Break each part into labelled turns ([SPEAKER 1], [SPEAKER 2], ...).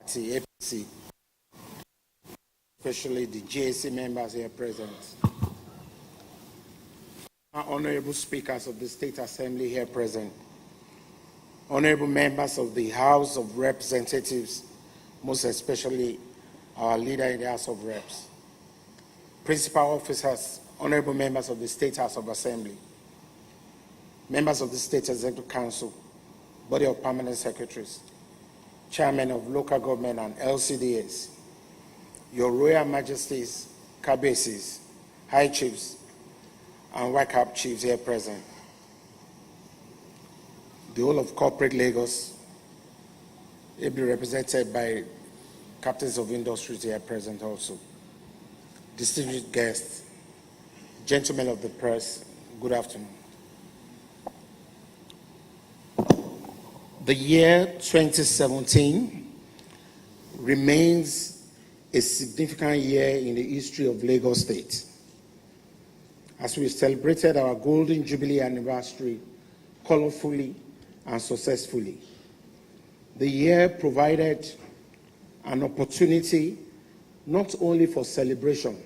[SPEAKER 1] APC, especially the JSC members here present, our honorable speakers of the State Assembly here present, honorable members of the House of Representatives, most especially our leader in the House of Reps, principal officers, honorable members of the State House of Assembly, members of the State Executive Council, body of permanent secretaries, chairmen of local government and LCDs, your Royal Majesties, Cabeces, High Chiefs, and White Cap Chiefs here present, the whole of corporate Lagos, ably represented by captains of industries here present also, distinguished guests, gentlemen of the press, good afternoon. The year 2017 remains a significant year in the history of Lagos State, as we celebrated our Golden Jubilee anniversary colorfully and successfully. The year provided an opportunity not only for celebration,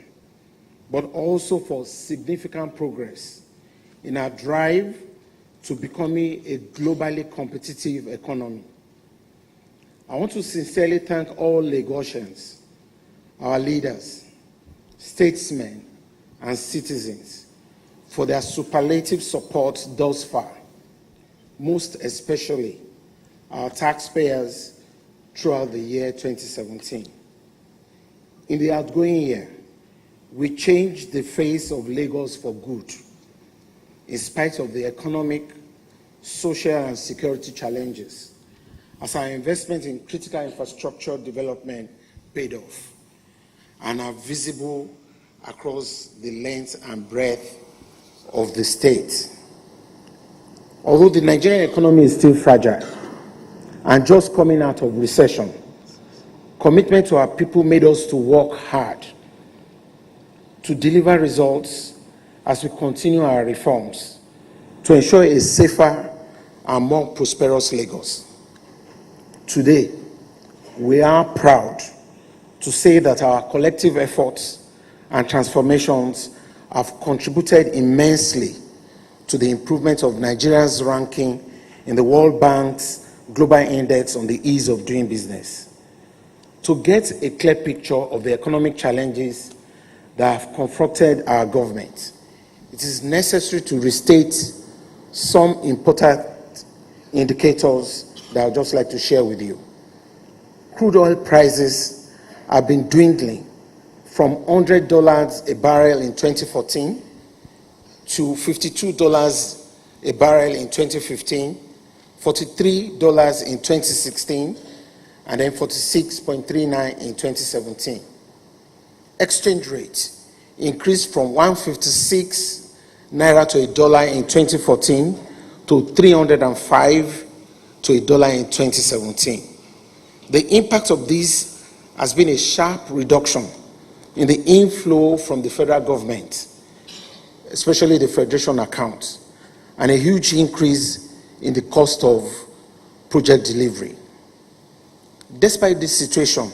[SPEAKER 1] but also for significant progress in our drive to becoming a globally competitive economy. I want to sincerely thank all Lagosians, our leaders, statesmen, and citizens for their superlative support thus far, most especially our taxpayers throughout the year 2017. In the outgoing year, we changed the face of Lagos for good, in spite of the economic, social, and security challenges, as our investment in critical infrastructure development paid off and are visible across the length and breadth of the state. Although the Nigerian economy is still fragile and just coming out of recession, commitment to our people made us to work hard to deliver results as we continue our reforms to ensure a safer and more prosperous Lagos. Today, we are proud to say that our collective efforts and transformations have contributed immensely to the improvement of Nigeria's ranking in the World Bank's Global Index on the Ease of Doing Business. To get a clear picture of the economic challenges that have confronted our government, it is necessary to restate some important indicators that I'd just like to share with you. Crude oil prices have been dwindling from $100 a barrel in 2014 to $52 a barrel in 2015, $43 in 2016, and then 46.39 in 2017. Exchange rate increased from 156 naira to $1 in 2014 to 305 to $1 in 2017. The impact of this has been a sharp reduction in the inflow from the federal government, especially the federation account, and a huge increase in the cost of project delivery. Despite this situation,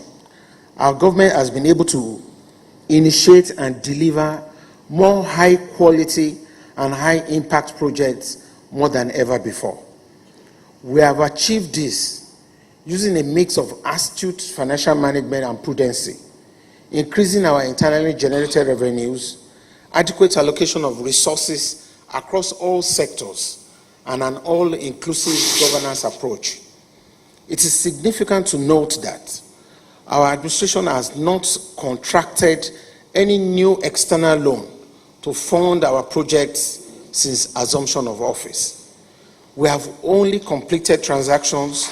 [SPEAKER 1] our government has been able to initiate and deliver more high quality and high impact projects more than ever before. We have achieved this using a mix of astute financial management and prudency, increasing our internally generated revenues, adequate allocation of resources across all sectors, and an all-inclusive governance approach. It is significant to note that our administration has not contracted any new external loan to fund our projects since assumption of office. We have only completed transactions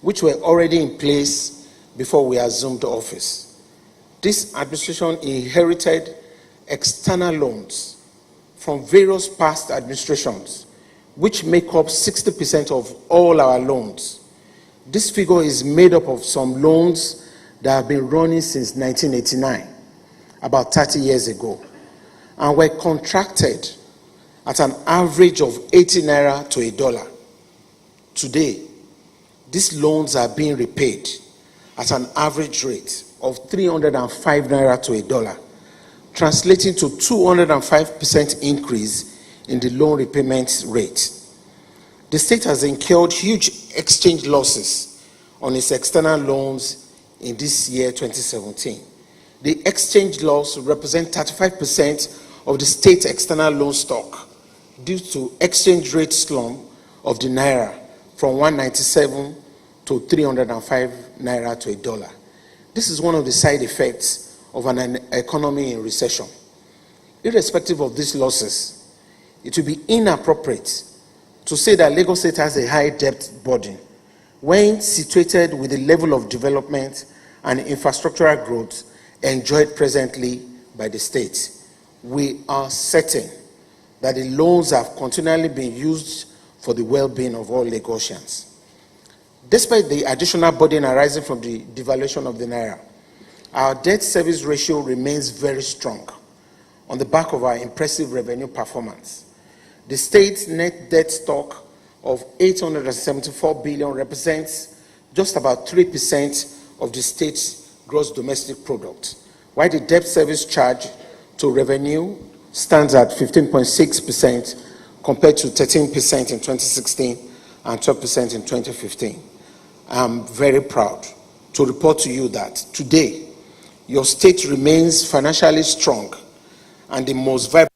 [SPEAKER 1] which were already in place before we assumed office. This administration inherited external loans from various past administrations, which make up 60% of all our loans. This figure is made up of some loans that have been running since 1989, about 30 years ago, and were contracted at an average of 80 naira to $1. Today, these loans are being repaid at an average rate of 305 naira to $1, translating to 205% increase in the loan repayment rate. The state has incurred huge exchange losses on its external loans in this year, 2017. The exchange loss represents 35% of the state's external loan stock due to exchange rate slump of the naira from 197 to 305 naira to $1. This is one of the side effects of an economy in recession. Irrespective of these losses, it will be inappropriate to say that Lagos State has a high debt burden when situated with the level of development and infrastructural growth enjoyed presently by the state. We are certain that the loans have continually been used for the well-being of all Lagosians. Despite the additional burden arising from the devaluation of the naira, our debt service ratio remains very strong on the back of our impressive revenue performance. The state's net debt stock of 874 billion represents just about 3% of the state's gross domestic product, while the debt service charge to revenue stands at 15.6% compared to 13% in 2016 and 12% in 2015. I'm very proud to report to you that today your state remains financially strong and the most vibrant.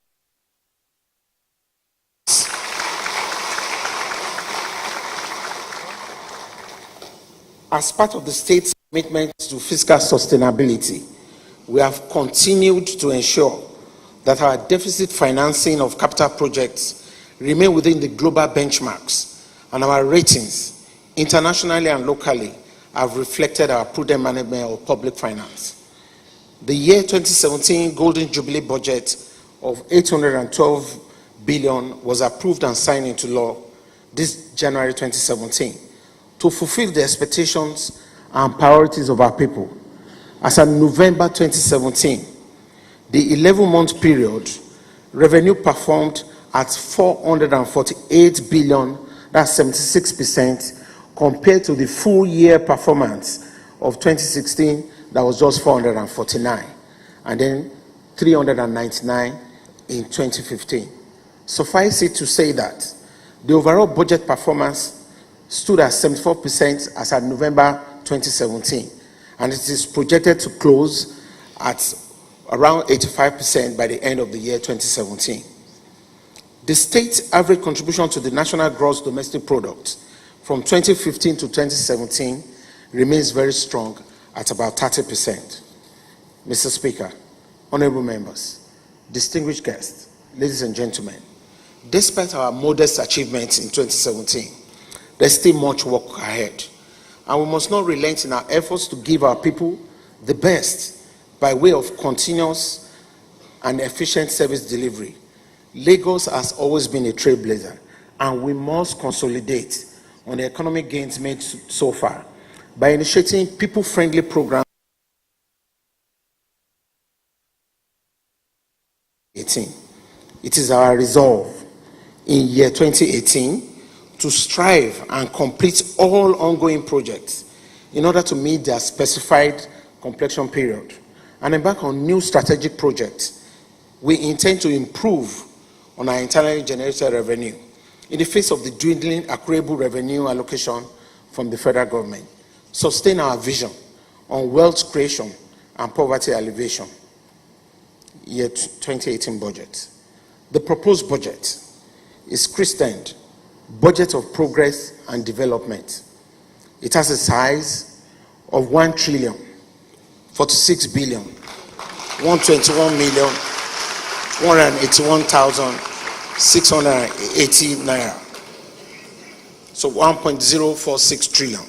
[SPEAKER 1] As part of the state's commitment to fiscal sustainability, we have continued to ensure that our deficit financing of capital projects remain within the global benchmarks, and our ratings, internationally and locally, have reflected our prudent management of public finance. The year 2017 Golden Jubilee budget of 812 billion was approved and signed into law this January 2017 to fulfill the expectations and priorities of our people. As of November 2017, the 11-month period, revenue performed at 448 billion, that's 76%, compared to the full year performance of 2016, that was just 449, and then 399 in 2015. Suffice it to say that the overall budget performance stood at 74% as of November 2017, and it is projected to close at around 85% by the end of the year 2017. The state's average contribution to the national gross domestic product from 2015 to 2017 remains very strong at about 30%. Mr. Speaker, honorable members, distinguished guests, ladies and gentlemen, despite our modest achievements in 2017, there's still much work ahead, and we must not relent in our efforts to give our people the best by way of continuous and efficient service delivery. Lagos has always been a trailblazer, and we must consolidate on the economic gains made so far by initiating people-friendly programs. It is our resolve in year 2018 to strive and complete all ongoing projects in order to meet their specified completion period and embark on new strategic projects. We intend to improve on our internally generated revenue in the face of the dwindling accruable revenue allocation from the federal government, sustain our vision on wealth creation and poverty alleviation. Year 2018 budget. The proposed budget is christened Budget of Progress and Development. It has a size of 1,146,181,680 naira. So 1.046 trillion.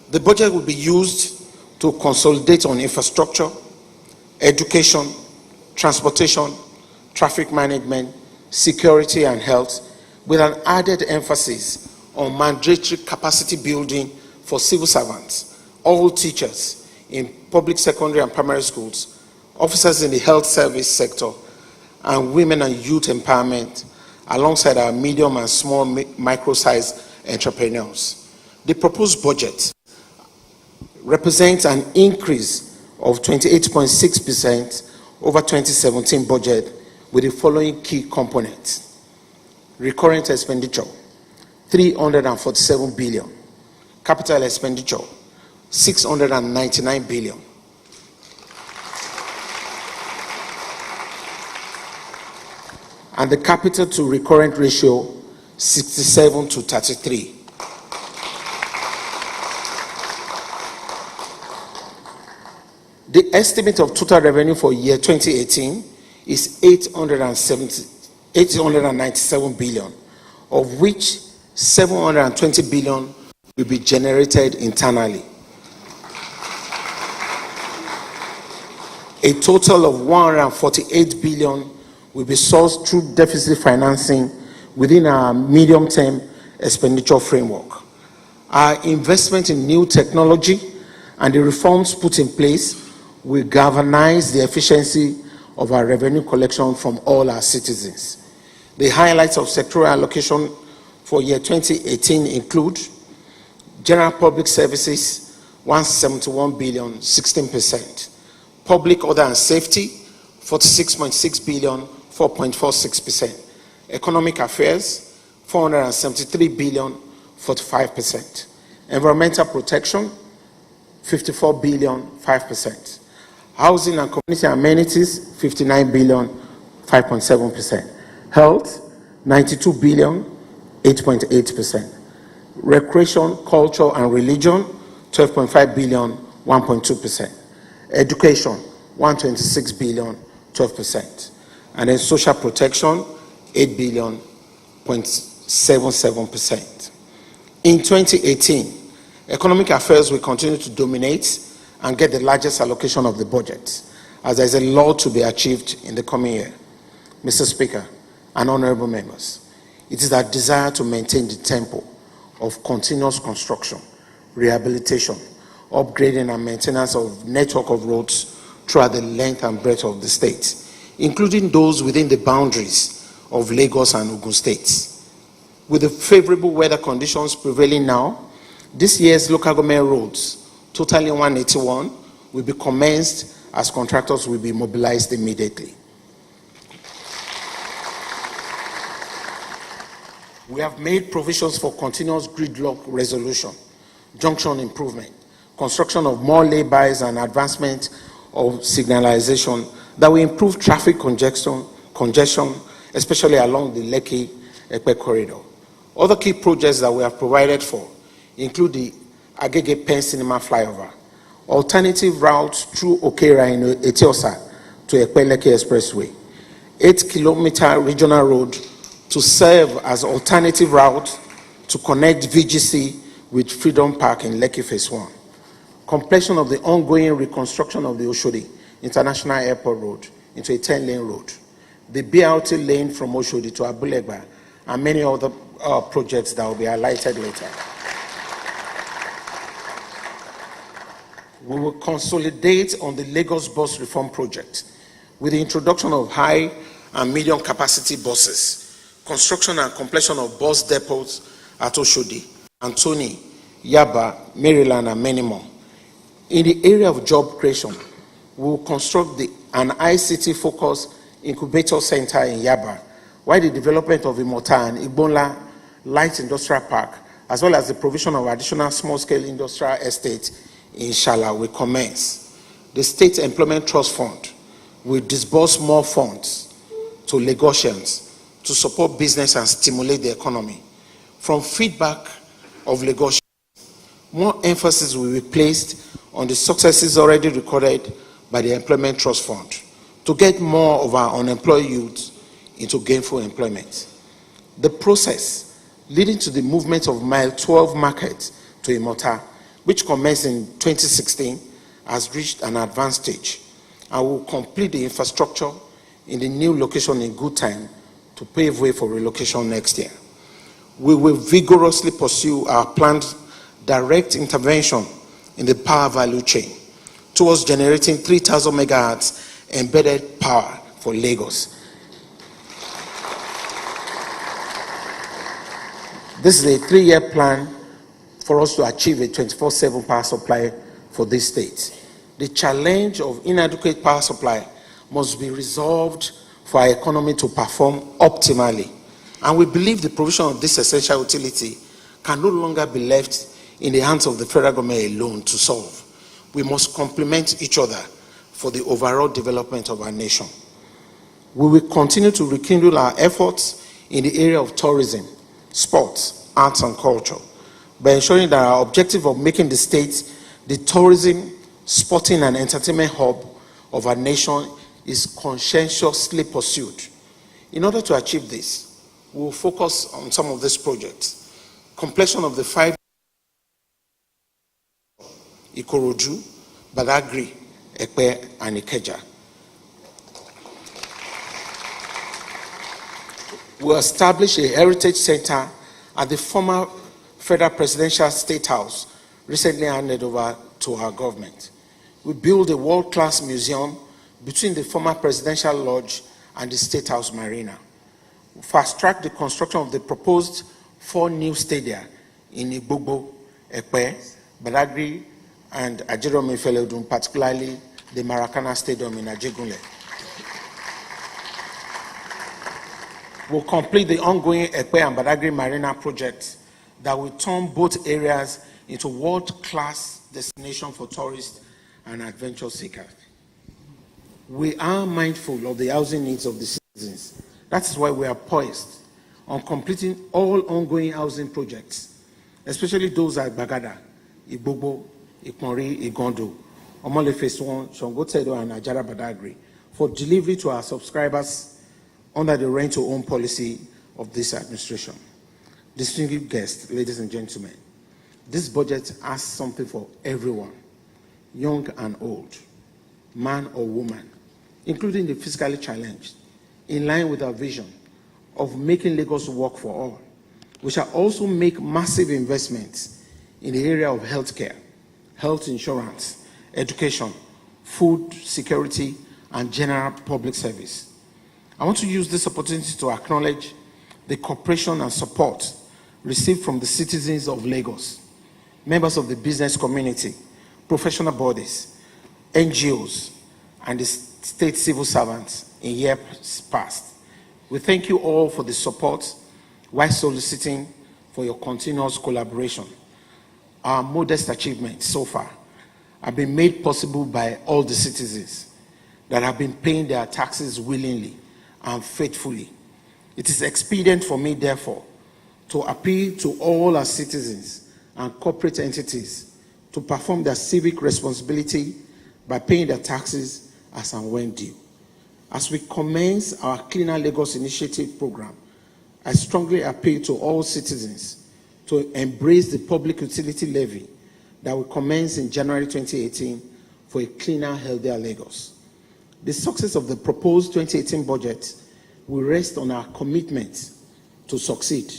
[SPEAKER 1] The budget will be used to consolidate on infrastructure, education, transportation, traffic management, security and health, with an added emphasis on mandatory capacity building for civil servants, all teachers in public secondary and primary schools, officers in the health service sector, and women and youth empowerment, alongside our medium and small micro-sized entrepreneurs. The proposed budget represents an increase of 28.6% over 2017 budget with the following key components. Recurrent expenditure, 347 billion. Capital expenditure, 699 billion. And the capital to recurrent ratio, 67 to 33. The estimate of total revenue for year 2018 is 897 billion, of which 720 billion will be generated internally. A total of 148 billion will be sourced through deficit financing within our medium-term expenditure framework. Our investment in new technology and the reforms put in place will galvanize the efficiency of our revenue collection from all our citizens. The highlights of sectoral allocation for year 2018 include general public services, 171 billion, 16%. Public order and safety, 46.6 billion, 4.46%. Economic affairs, 473 billion, 45%. Environmental protection, 54 billion, 5%. Housing and community amenities, 59 billion, 5.7%. Health, 92 billion, 8.8%. Recreation, culture and religion, 12.5 billion, 1.2%. Education, 126 billion, 12%. And then social protection, 8 billion, 0.77%. In 2018, economic affairs will continue to dominate and get the largest allocation of the budget, as there is a lot to be achieved in the coming year. Mr. Speaker and honorable members, it is our desire to maintain the tempo of continuous construction, rehabilitation, upgrading and maintenance of network of roads throughout the length and breadth of the state, including those within the boundaries of Lagos and Ogun states. With the favorable weather conditions prevailing now, this year's local government roads, totaling 181, will be commenced as contractors will be mobilized immediately. We have made provisions for continuous gridlock resolution, junction improvement, construction of more lay-bys and advancement of signalization that will improve traffic congestion, especially along the Lekki-Epe corridor. Other key projects that we have provided for include the Agege Pen Cinema flyover, alternative routes through Okera in Etiosa to Ekpe-Lekki Expressway, 8-kilometer regional road to serve as alternative route to connect VGC with Freedom Park in Lekki Phase 1, completion of the ongoing reconstruction of the Oshodi International Airport Road into a 10-lane road, the BRT lane from Oshodi to Abulegba, and many other projects that will be highlighted later. We will consolidate on the Lagos Bus Reform Project with the introduction of high and medium capacity buses, construction and completion of bus depots at Oshodi, Antoni, Yaba, Maryland, and many more. In the area of job creation, we will construct an ICT-focused incubator center in Yaba, while the development of Imota and Igbonla Light Industrial Park, as well as the provision of additional small-scale industrial estates in Shala, will commence. The State Employment Trust Fund will disburse more funds to Lagosians to support business and stimulate the economy. From feedback of Lagosians, more emphasis will be placed on the successes already recorded by the Employment Trust Fund to get more of our unemployed youth into gainful employment. The process leading to the movement of Mile 12 Market to Imota, which commenced in 2016, has reached an advanced stage and will complete the infrastructure in the new location in good time to pave way for relocation next year. We will vigorously pursue our planned direct intervention in the power value chain towards generating 3,000 megahertz embedded power for Lagos. This is a 3-year plan for us to achieve a 24/7 power supply for this state. The challenge of inadequate power supply must be resolved for our economy to perform optimally. And we believe the provision of this essential utility can no longer be left in the hands of the federal government alone to solve. We must complement each other for the overall development of our nation. We will continue to rekindle our efforts in the area of tourism, sports, arts, and culture by ensuring that our objective of making the state the tourism, sporting, and entertainment hub of our nation is conscientiously pursued. In order to achieve this, we will focus on some of these projects. Completion of the 5 Ikorodu, Badagry, Epe, and Ikeja. We establish a heritage center at the former Federal Presidential State House, recently handed over to our government. We build a world-class museum between the former Presidential Lodge and the State House Marina. We fast-track the construction of the proposed 4 new stadia in Igbogbo, Epe, Badagry, and Ajeromi Felodun, particularly the Maracana Stadium in Ajegunle. We'll complete the ongoing Epe and Badagry Marina project that will turn both areas into world-class destination for tourists and adventure seekers. We are mindful of the housing needs of the citizens. That is why we are poised on completing all ongoing housing projects, especially those at Bagada, Igbogbo, Iponri, Igondo, Omole Phase 1, Shongotedo, and Ajara Badagry for delivery to our subscribers under the rent-to-own policy of this administration. Distinguished guests, ladies and gentlemen, this budget asks something for everyone, young and old, man or woman, including the physically challenged, in line with our vision of making Lagos work for all. We shall also make massive investments in the area of healthcare, health insurance, education, food security, and general public service. I want to use this opportunity to acknowledge the cooperation and support received from the citizens of Lagos, members of the business community, professional bodies, NGOs, and the state civil servants in years past. We thank you all for the support while soliciting for your continuous collaboration. Our modest achievements so far have been made possible by all the citizens that have been paying their taxes willingly and faithfully. It is expedient for me, therefore, to appeal to all our citizens and corporate entities to perform their civic responsibility by paying their taxes as and when due. As we commence our Cleaner Lagos Initiative program, I strongly appeal to all citizens to embrace the public utility levy that will commence in January 2018 for a cleaner, healthier Lagos. The success of the proposed 2018 budget will rest on our commitment to succeed,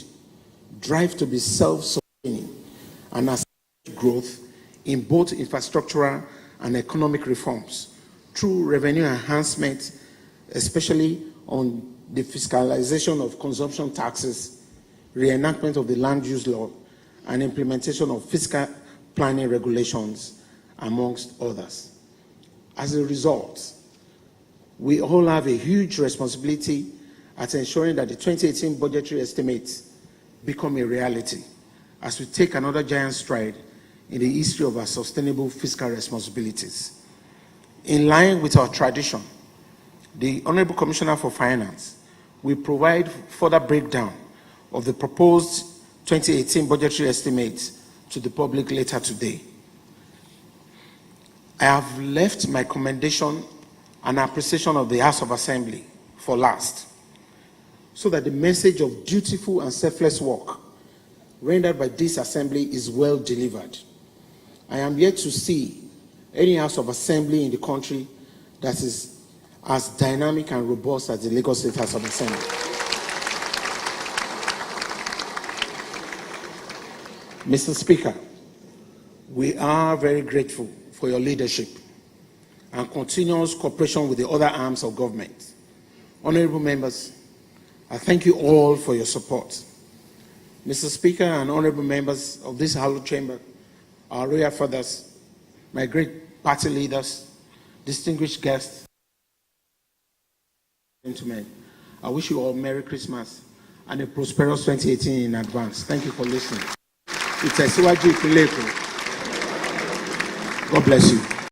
[SPEAKER 1] drive to be self-sustaining, and accelerate growth in both infrastructural and economic reforms through revenue enhancement, especially on the fiscalization of consumption taxes, reenactment of the land use law, and implementation of fiscal planning regulations, amongst others. As a result, we all have a huge responsibility at ensuring that the 2018 budgetary estimates become a reality as we take another giant stride in the history of our sustainable fiscal responsibilities. In line with our tradition, the Honorable Commissioner for Finance will provide further breakdown of the proposed 2018 budgetary estimates to the public later today. I have left my commendation and appreciation of the House of Assembly for last, so that the message of dutiful and selfless work rendered by this Assembly is well delivered. I am yet to see any House of Assembly in the country that is as dynamic and robust as the Lagos State House of Assembly. Mr. Speaker, we are very grateful for your leadership and continuous cooperation with the other arms of government. Honorable members, I thank you all for your support. Mr. Speaker and honorable members of this hallowed chamber, our royal fathers, my great party leaders, distinguished guests, gentlemen, I wish you all Merry Christmas and a prosperous 2018 in advance. Thank you for listening. It's a God bless you.